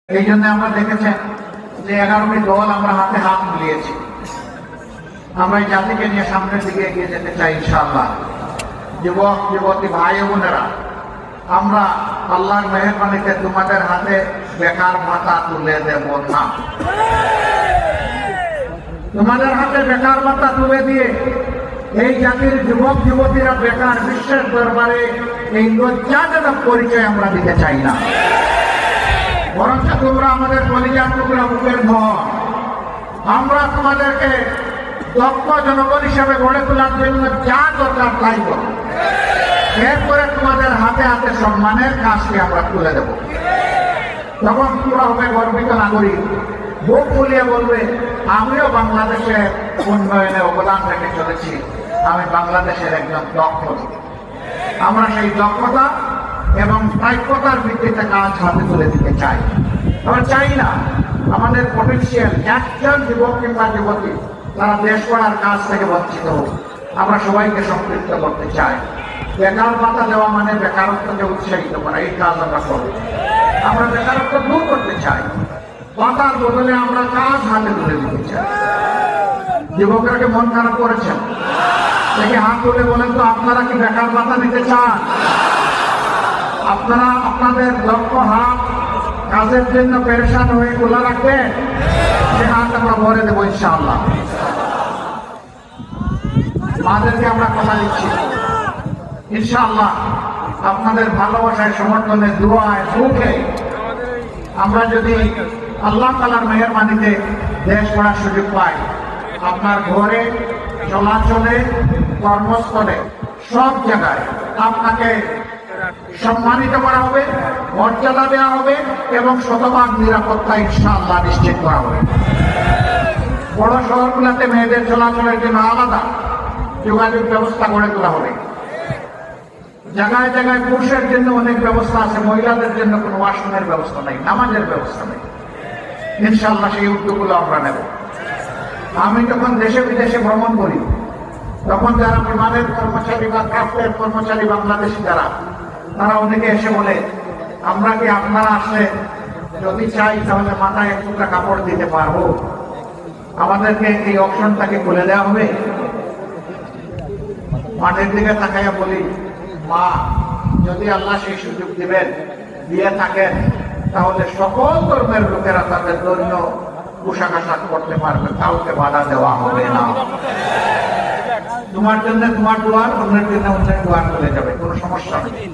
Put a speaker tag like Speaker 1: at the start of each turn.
Speaker 1: এই জন্য আমরা দেখেছেন যে 11টি দল আমরা হাতে হাত মিলিয়েছি। আমরা এই জাতিকে নিয়ে সামনের দিকে এগিয়ে যেতে চাই ইনশাআল্লাহ। যুবক যুবতী ভাই বোনেরা, আমরা আল্লাহর মেহেরবানিতে তোমাদের হাতে বেকার ভাতা তুলে দেব না। তোমাদের হাতে বেকার ভাতা তুলে দিয়ে এই জাতির যুবক যুবতীরা বেকার বিশ্বের দরবারে এই লজ্জাজনক পরিচয় আমরা দিতে চাই না। বরঞ্চ তোমরা আমাদের কলিজার টুকরা বুকের ধন। আমরা তোমাদেরকে দক্ষ জনগণ হিসেবে গড়ে তোলার জন্য যা দরকার তাই করব। এরপরে তোমাদের হাতে হাতে সম্মানের কাজকে আমরা তুলে দেব। তখন তোমরা হবে গর্বিত নাগরিক, বুক ফুলিয়ে বলবে আমিও বাংলাদেশের উন্নয়নে অবদান রেখে চলেছি, আমি বাংলাদেশের একজন দক্ষ। আমরা সেই দক্ষতা এবং প্রাপ্যতার ভিত্তিতে কাজ হাতে তুলে দিতে চাই। আমরা চাই না আমাদের পটেনশিয়াল একজন যুবক কিংবা যুবতী তারা দেশ গড়ার কাজ থেকে বঞ্চিত হোক। আমরা সবাইকে সম্পৃক্ত করতে চাই। বেকার ভাতা দেওয়া মানে বেকারত্বকে উৎসাহিত করা, এই কাজ আমরা করব। আমরা বেকারত্ব দূর করতে চাই, ভাতার বদলে আমরা কাজ হাতে তুলে দিতে চাই। যুবকরা মন খারাপ করেছেন দেখে হাত তুলে বলেন তো, আপনারা কি বেকার ভাতা নিতে চান? আপনারা আপনাদের দক্ষ হাত কাজের জন্য পেরেশান হয়ে খোলা রাখবেন, সে হাত আমরা ভরে দেবো ইনশাআল্লাহ। মাদেরকে আমরা কথা দিচ্ছি ইনশাআল্লাহ আপনাদের ভালোবাসায়, সমর্থনে, দোয়ায়, সুখে আমরা যদি আল্লাহ তাআলার মেহেরবানিতে দেশ গড়ার সুযোগ পাই, আপনার ঘরে, চলাচলে, কর্মস্থলে, সব জায়গায় আপনাকে সম্মানিত করা হবে, মর্যাদা দেওয়া হবে এবং শতভাগ নিরাপত্তা ইনশাআল্লাহ নিশ্চিত করা হবে। বড় শহরগুলোতে মেয়েদের চলাচলের জন্য আলাদা যোগাযোগ ব্যবস্থা গড়ে তোলা হবে। জায়গায় জায়গায় পুরুষের জন্য অনেক ব্যবস্থা আছে, মহিলাদের জন্য কোনো ওয়াশরুমের ব্যবস্থা নেই, নামাজের ব্যবস্থা নেই। ইনশাআল্লাহ সেই উদ্যোগগুলো আমরা নেব। আমি যখন দেশে বিদেশে ভ্রমণ করি তখন যারা বিমানের কর্মচারী বা ক্রাফটের কর্মচারী বাংলাদেশি যারা, তারা অনেকে এসে বলে আমরা কি আপনারা আসলে যদি চাই তাহলে মাথায় এক টুকরা কাপড় দিতে পারবো, আমাদেরকে এই অপশনটাকে খুলে দেওয়া হবে? মাঠের দিকে তাকাইয়া বলি, মা, যদি আল্লাহ সেই সুযোগ দিবেন, দিয়ে থাকেন, তাহলে সকল ধর্মের লোকেরা তাদের ধর্মীয় পোশাক আশাক করতে পারবে, কাউকে বাধা দেওয়া হবে না। তোমার জন্য তোমার দুয়ার, অন্যের জন্য অন্যের দুয়ার চলে যাবে, কোনো সমস্যা নেই।